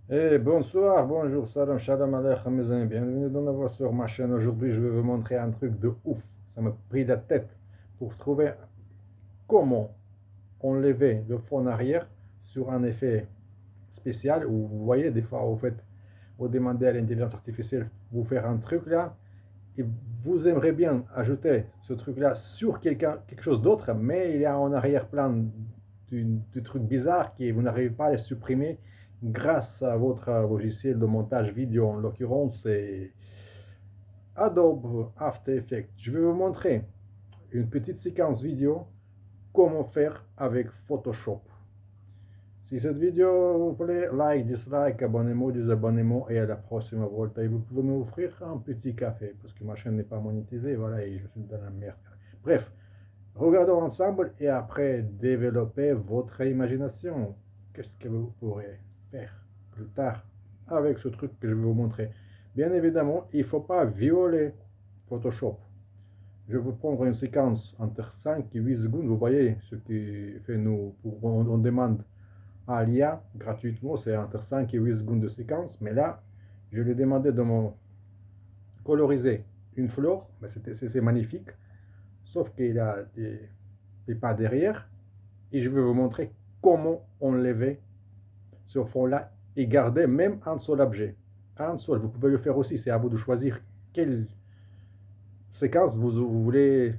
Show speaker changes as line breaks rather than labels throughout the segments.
Bonsoir, bonjour, salam, shalom aleichem mes amis, bienvenue de nouveau sur ma chaîne. Aujourd'hui, je vais vous montrer un truc de ouf. Ça m'a pris la tête pour trouver comment enlever le fond arrière sur un effet spécial où vous voyez, des fois, vous demandez à l'intelligence artificielle de vous faire un truc là et vous aimeriez bien ajouter ce truc là sur quelque chose d'autre, mais il y a en arrière-plan du truc bizarre qui vous n'arrivez pas à le supprimer grâce à votre logiciel de montage vidéo. En l'occurrence, c'est Adobe After Effects. Je vais vous montrer une petite séquence vidéo comment faire avec Photoshop. Si cette vidéo vous plaît, like, dislike, abonnez-vous, désabonnez-vous et à la prochaine volta. Et vous pouvez m'offrir un petit café parce que ma chaîne n'est pas monétisée, voilà, et je suis dans la merde. Bref, regardons ensemble et après développez votre imagination. Qu'est-ce que vous pourrez faire plus tard avec ce truc que je vais vous montrer. Bien évidemment, il ne faut pas violer Photoshop. Je vais vous prendre une séquence entre 5 et 8 secondes. Vous voyez ce qui fait nous, on demande à l'IA gratuitement, c'est entre 5 et 8 secondes de séquence. Mais là, je lui ai demandé de me coloriser une fleur. C'est magnifique. Sauf qu'il a des pas derrière. Et je vais vous montrer comment enlever ce fond-là et garder même un seul objet. Un seul. Vous pouvez le faire aussi. C'est à vous de choisir quelle séquence vous voulez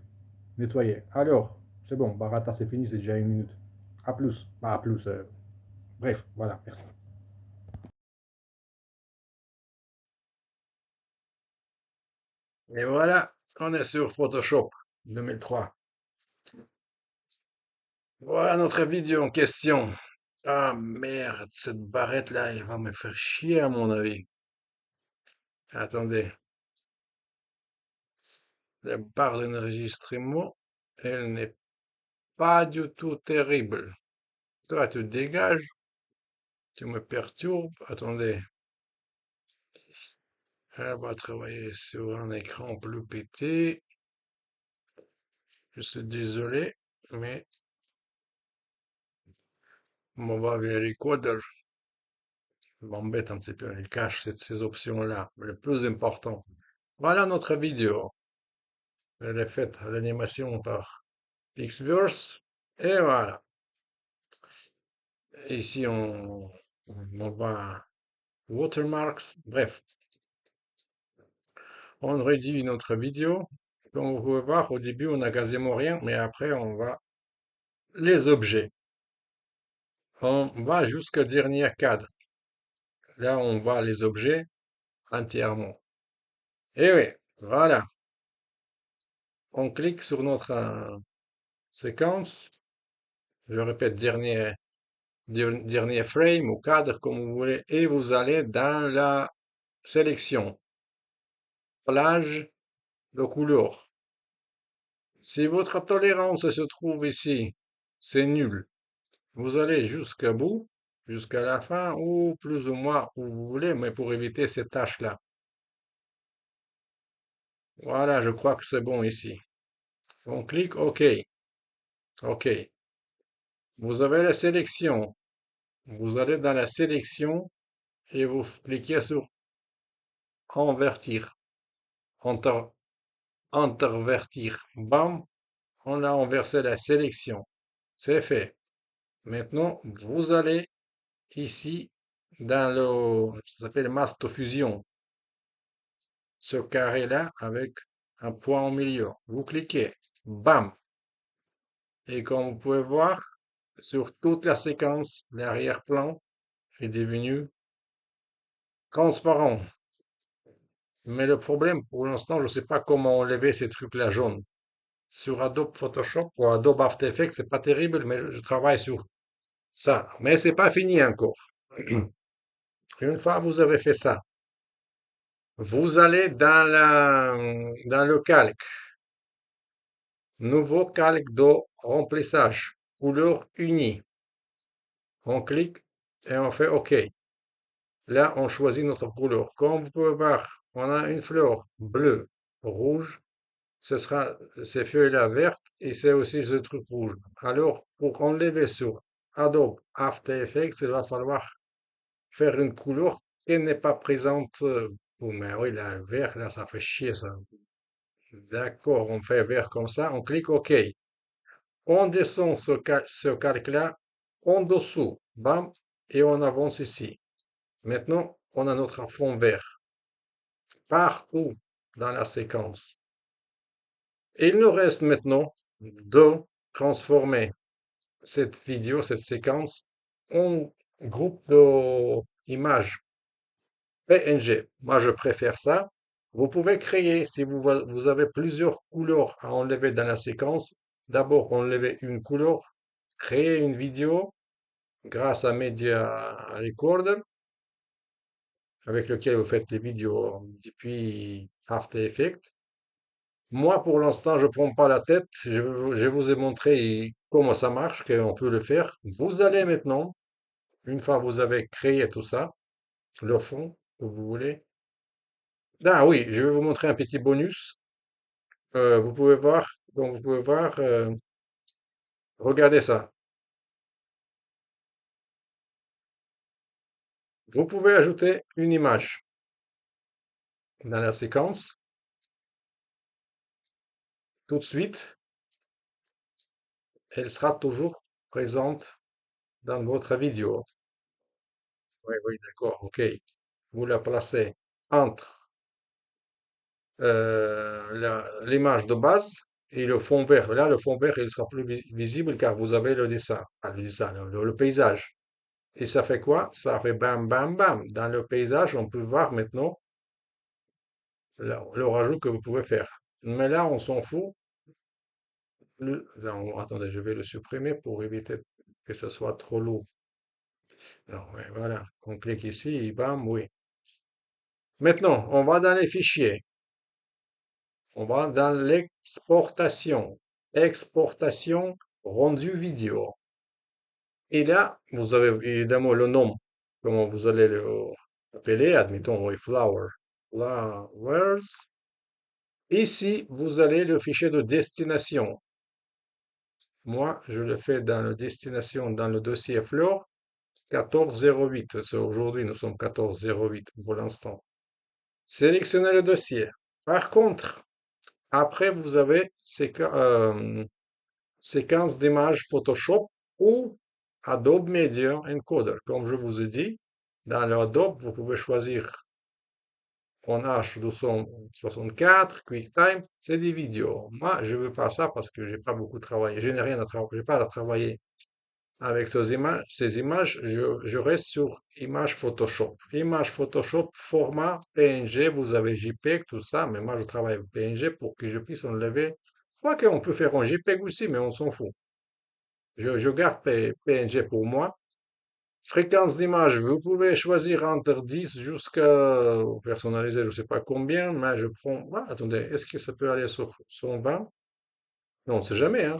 nettoyer. Alors, c'est bon. Barata, c'est fini. C'est déjà une minute. À plus. Bah, à plus. Bref, voilà. Merci.
Et voilà, on est sur Photoshop 2003. Voilà notre vidéo en question. Ah merde, cette barrette-là, elle va me faire chier à mon avis. Attendez, la barre d'enregistrement, elle n'est pas du tout terrible. Toi, tu te dégages, tu me perturbes. Attendez, elle va travailler sur un écran plus pété. Je suis désolé, mais on va vérifier. M'embête un petit peu, il cache ces options-là. Le plus important. Voilà notre vidéo. Elle est faite à l'animation par Xverse. Et voilà. Ici, on va watermarks. Bref, on réduit notre vidéo. Comme vous pouvez voir, au début, on n'a quasiment rien, mais après, on va les objets. On va jusqu'au dernier cadre. Là, on voit les objets entièrement. Et oui, voilà. On clique sur notre séquence. Je répète, dernier frame ou cadre comme vous voulez, et vous allez dans la sélection, plage de couleur. Si votre tolérance se trouve ici, c'est nul. Vous allez jusqu'à bout, jusqu'à la fin, ou plus ou moins où vous voulez, mais pour éviter ces tâches-là. Voilà, je crois que c'est bon ici. On clique OK. OK. Vous avez la sélection. Vous allez dans la sélection et vous cliquez sur convertir. Enter- Intervertir. Bam, on a inversé la sélection. C'est fait. Maintenant, vous allez ici dans ça s'appelle mastofusion. Ce carré-là avec un point au milieu. Vous cliquez. Bam. Et comme vous pouvez voir, sur toute la séquence, l'arrière-plan est devenu transparent. Mais le problème, pour l'instant, je ne sais pas comment enlever ces trucs-là jaunes. Sur Adobe Photoshop ou Adobe After Effects, c'est pas terrible, mais je travaille sur ça. Mais c'est pas fini encore. Une fois vous avez fait ça, vous allez dans le calque. Nouveau calque de remplissage. Couleur unie. On clique et on fait OK. Là, on choisit notre couleur. Comme vous pouvez voir, on a une fleur bleue, rouge. Ce sera ces feuilles-là vertes et c'est aussi ce truc rouge. Alors, pour enlever sur Adobe After Effects, il va falloir faire une couleur qui n'est pas présente. Oh, mais oui, là, le vert, là, ça fait chier, ça. D'accord, on fait vert comme ça, on clique OK. On descend ce calque-là en dessous, bam, et on avance ici. Maintenant, on a notre fond vert partout dans la séquence. Il nous reste maintenant de transformer cette vidéo, cette séquence, en groupe d'images PNG. Moi, je préfère ça. Vous pouvez créer, si vous avez plusieurs couleurs à enlever dans la séquence, d'abord enlever une couleur, créer une vidéo grâce à Media Recorder, avec lequel vous faites les vidéos depuis After Effects. Moi, pour l'instant, je prends pas la tête. Je vous ai montré comment ça marche, qu'on peut le faire. Vous allez maintenant, une fois que vous avez créé tout ça, le fond que vous voulez. Ah oui, je vais vous montrer un petit bonus. Vous pouvez voir, donc vous pouvez voir, regardez ça. Vous pouvez ajouter une image dans la séquence tout de suite. Elle sera toujours présente dans votre vidéo. Oui, oui, d'accord, ok. Vous la placez entre l'image de base et le fond vert. Là, le fond vert, il sera plus visible car vous avez le dessin, le dessin, le paysage. Et ça fait quoi? Ça fait bam, bam, bam. Dans le paysage, on peut voir maintenant le rajout que vous pouvez faire. Mais là, on s'en fout. Non, attendez, je vais le supprimer pour éviter que ce soit trop lourd. Alors, ouais, voilà, on clique ici et bam, oui. Maintenant, on va dans les fichiers. On va dans l'exportation. Exportation rendu vidéo. Et là, vous avez évidemment le nom, comment vous allez l'appeler, admettons, oui, flower. Flowers. Ici, vous avez le fichier de destination. Moi, je le fais dans le destination, dans le dossier Flore 1408. Aujourd'hui, nous sommes 1408 pour l'instant. Sélectionnez le dossier. Par contre, après, vous avez séquence d'images Photoshop ou Adobe Media Encoder. Comme je vous ai dit, dans le Adobe, vous pouvez choisir en H264, QuickTime, c'est des vidéos. Moi, je veux pas ça parce que j'ai pas beaucoup travaillé. Je n'ai rien à travailler, j'ai pas à travailler avec ces images. Je reste sur image Photoshop. Image Photoshop, format PNG, vous avez JPEG, tout ça, mais moi, je travaille avec PNG pour que je puisse enlever. Quoi qu'on peut faire en JPEG aussi, mais on s'en fout. Je garde PNG pour moi. Fréquence d'image, vous pouvez choisir entre 10 jusqu'à personnaliser, je ne sais pas combien, mais je prends. Ah, attendez, est-ce que ça peut aller sur 120? Non, on ne sait jamais, hein.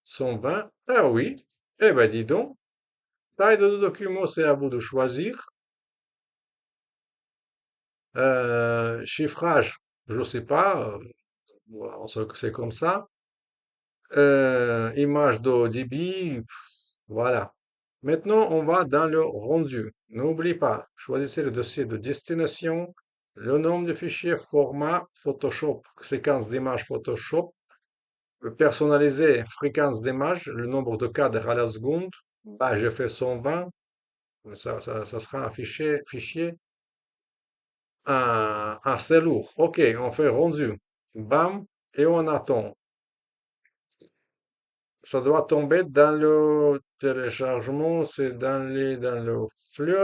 120. Ah oui. Eh ben, dis donc. Taille de document, c'est à vous de choisir. Chiffrage, je ne sais pas. Voilà, on sait que c'est comme ça. Image de débit, voilà. Maintenant, on va dans le rendu. N'oubliez pas, choisissez le dossier de destination, le nom du fichier, format, Photoshop, séquence d'image Photoshop, personnaliser, fréquence d'image, le nombre de cadres à la seconde. Bah, je fais 120, ça sera un fichier assez lourd. OK, on fait rendu. Bam, et on attend. Ça doit tomber dans le téléchargement, c'est dans le flux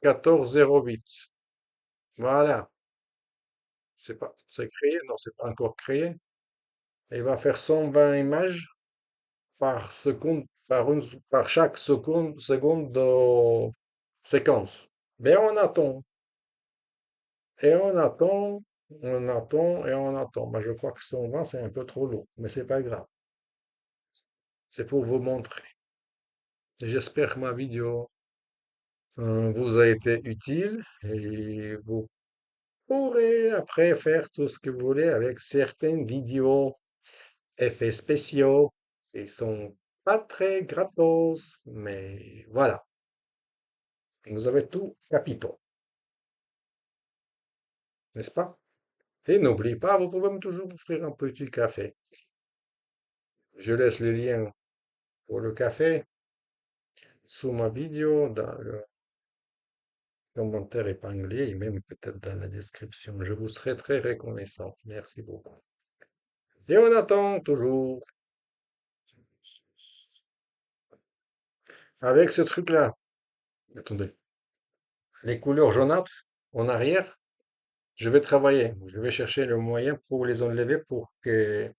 1408. Voilà. C'est créé? Non, c'est pas encore créé. Il va faire 120 images par seconde, par chaque seconde de séquence. Mais on attend, et on attend, on attend, et on attend. Mais je crois que 120, c'est un peu trop lourd, mais c'est pas grave. C'est pour vous montrer. J'espère que ma vidéo vous a été utile et vous pourrez après faire tout ce que vous voulez avec certaines vidéos, effets spéciaux. Ils sont pas très gratos, mais voilà. Vous avez tout capitaux, n'est-ce pas? Et n'oubliez pas, vous pouvez toujours offrir un petit café. Je laisse le lien pour le café sous ma vidéo dans le commentaire épinglé et même peut-être dans la description. Je vous serai très reconnaissant. Merci beaucoup. Et on attend toujours avec ce truc-là. Attendez. Les couleurs jaunâtres en arrière, je vais travailler. Je vais chercher le moyen pour les enlever pour que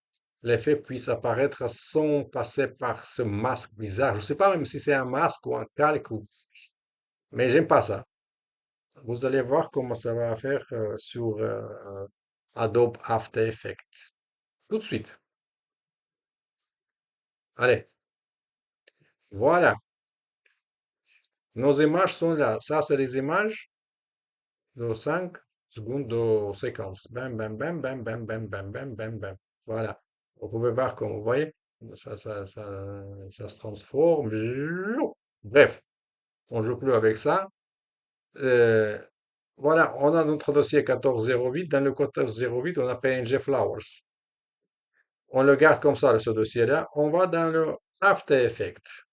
l'effet puisse apparaître sans passer par ce masque bizarre. Je ne sais pas même si c'est un masque ou un calque, mais j'aime pas ça. Vous allez voir comment ça va faire sur Adobe After Effects. Tout de suite. Allez, voilà. Nos images sont là. Ça, c'est les images de 5 secondes de séquence. Bam, bam, bam, bam, bam, bam, bam, bam, bam, bam. Voilà. Vous pouvez voir comme vous voyez, ça se transforme. Bref, on joue plus avec ça. Euh, voilà, on a notre dossier 1408. Dans le 1408, on a PNG Flowers. On le garde comme ça, ce dossier-là. On va dans le After Effects.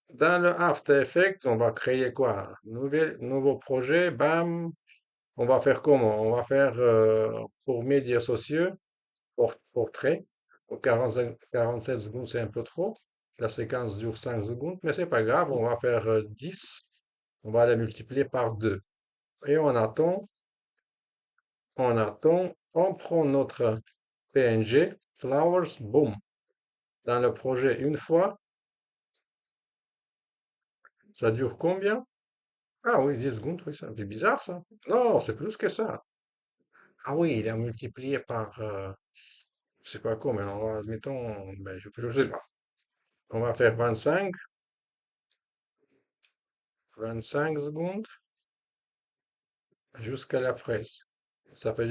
Dans le After Effects, on va créer quoi? Nouveau projet, bam. On va faire comment? On va faire pour médias sociaux, portrait. Pour 47 secondes, c'est un peu trop. La séquence dure 5 secondes, mais c'est pas grave. On va faire 10. On va la multiplier par 2. Et on prend notre PNG, flowers, boom. Dans le projet une fois, ça dure combien? Ah oui, 10 secondes, oui, c'est un peu bizarre ça. Non, c'est plus que ça. Ah oui, il a multiplié par, je sais pas combien, admettons, ben, je sais pas. On va faire 25 secondes jusqu'à la fraise. Ça fait,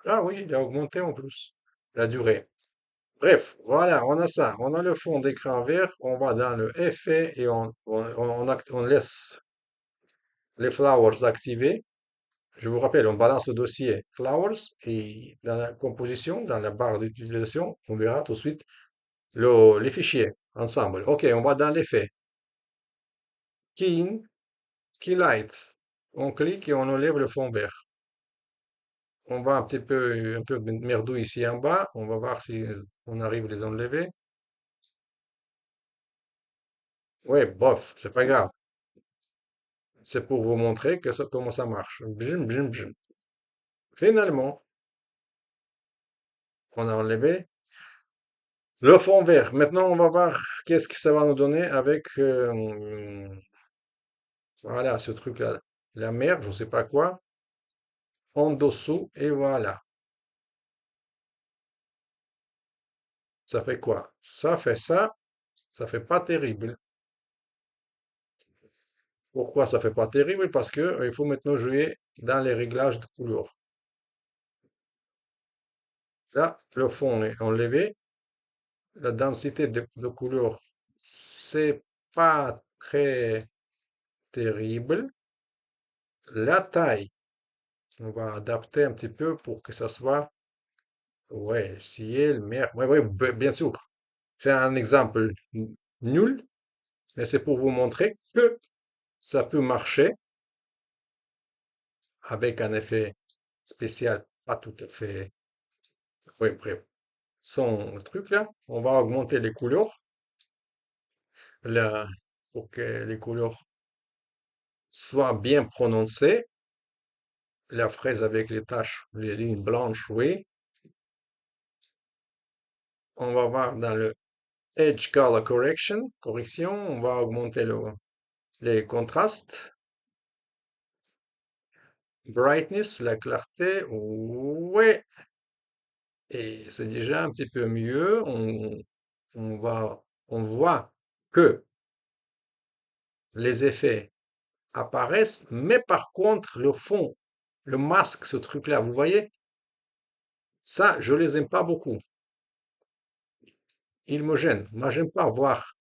ah oui, il a augmenté en plus, la durée. Bref, voilà, on a ça. On a le fond d'écran vert, on va dans le effet et on laisse les flowers activés. Je vous rappelle, on balance le dossier Flowers et dans la composition, dans la barre d'utilisation, on verra tout de suite les fichiers ensemble. OK, on va dans l'effet. Key in, Key light. On clique et on enlève le fond vert. On va un peu merdouille ici en bas. On va voir si on arrive à les enlever. Ouais, bof, c'est pas grave. C'est pour vous montrer comment ça marche. Bjum, bjum, bjum. Finalement, on a enlevé le fond vert. Maintenant, on va voir qu'est-ce que ça va nous donner avec voilà ce truc-là. La merde, je sais pas quoi, en dessous, et voilà. Ça fait quoi? Ça fait pas terrible. Pourquoi ça fait pas terrible? Parce que il faut maintenant jouer dans les réglages de couleur. Là, le fond est enlevé. La densité de couleur, c'est pas très terrible. La taille, on va adapter un petit peu pour que ça soit, ouais, ciel, mer, ouais, ouais, bien sûr. C'est un exemple nul, mais c'est pour vous montrer que ça peut marcher avec un effet spécial, pas tout à fait, oui, bref. Sans le truc là, on va augmenter les couleurs là, pour que les couleurs soient bien prononcées. La fraise avec les taches, les lignes blanches, oui. On va voir dans le Edge Color Correction, correction, on va augmenter les contrastes. Brightness, la clarté, ouais. Et c'est déjà un petit peu mieux. On voit que les effets apparaissent, mais par contre, le fond, le masque, ce truc-là, vous voyez, ça, je les aime pas beaucoup. il me gêne. Moi, j'aime pas voir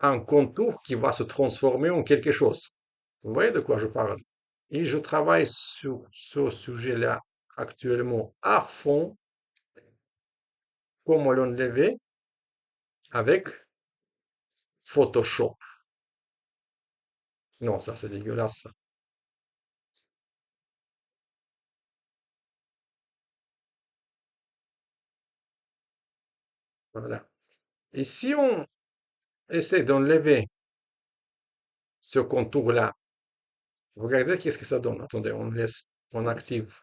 un contour qui va se transformer en quelque chose. Vous voyez de quoi je parle? Et je travaille sur ce sujet-là actuellement à fond, comment l'enlever avec Photoshop. Non, ça c'est dégueulasse, ça. Voilà. Et si on essaie d'enlever ce contour-là, regardez qu'est-ce que ça donne. Attendez, on active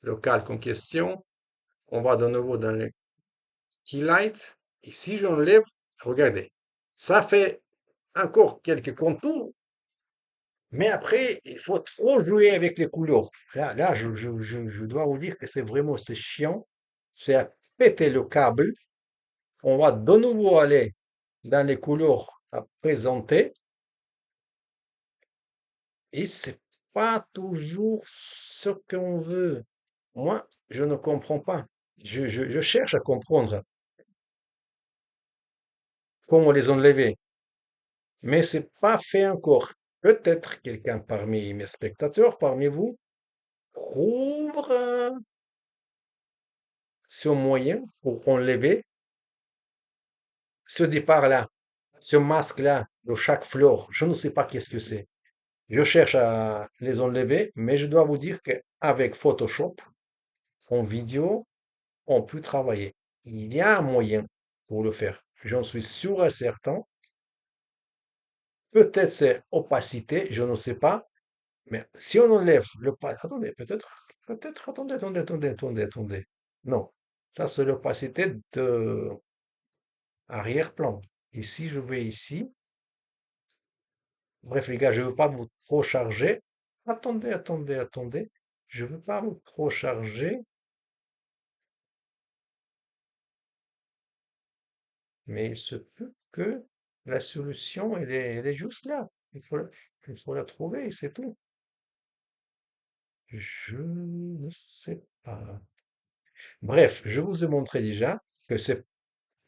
le calque en question. On va de nouveau dans le Keylight. Et si j'enlève, regardez, ça fait encore quelques contours, mais après, il faut trop jouer avec les couleurs. Là, je dois vous dire que c'est chiant. C'est à péter le câble. On va de nouveau aller dans les couleurs à présenter et c'est pas toujours ce qu'on veut. Moi, je ne comprends pas. Je cherche à comprendre comment les enlever, mais c'est pas fait encore. Peut-être quelqu'un parmi mes spectateurs, parmi vous, trouve ce moyen pour enlever ce départ-là, ce masque-là de chaque fleur. Je ne sais pas qu'est-ce que c'est. Je cherche à les enlever, mais je dois vous dire qu'avec Photoshop, en vidéo, on peut travailler. Il y a un moyen pour le faire. J'en suis sûr et certain. Peut-être c'est opacité, je ne sais pas. Mais si on enlève attendez, attendez. Non, ça c'est l'opacité de arrière-plan. Ici, je vais ici. Bref, les gars, je ne veux pas vous trop charger. Attendez. Je ne veux pas vous trop charger, mais il se peut que la solution, elle est juste là. Il faut la trouver, c'est tout. Je ne sais pas. Bref, je vous ai montré déjà que c'est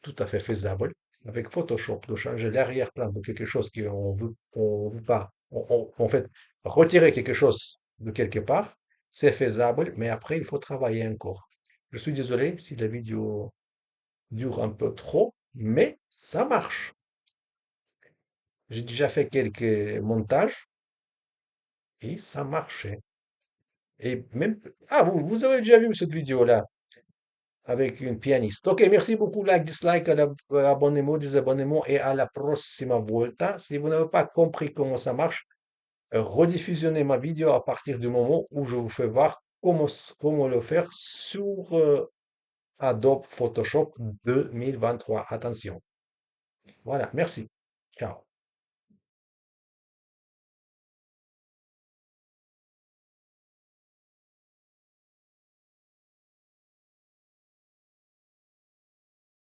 tout à fait faisable avec Photoshop de changer l'arrière-plan de quelque chose on veut pas. En fait, retirer quelque chose de quelque part, c'est faisable, mais après, il faut travailler encore. Je suis désolé si la vidéo dure un peu trop, mais ça marche. J'ai déjà fait quelques montages et ça marchait. Et même, ah, vous avez déjà vu cette vidéo-là avec une pianiste. Ok, merci beaucoup. Like, dislike, abonnez-vous, désabonnez-vous et à la prossima volta. Si vous n'avez pas compris comment ça marche, rediffusonnez ma vidéo à partir du moment où je vous fais voir comment le faire sur Adobe Photoshop 2023. Attention. Voilà, merci. Ciao.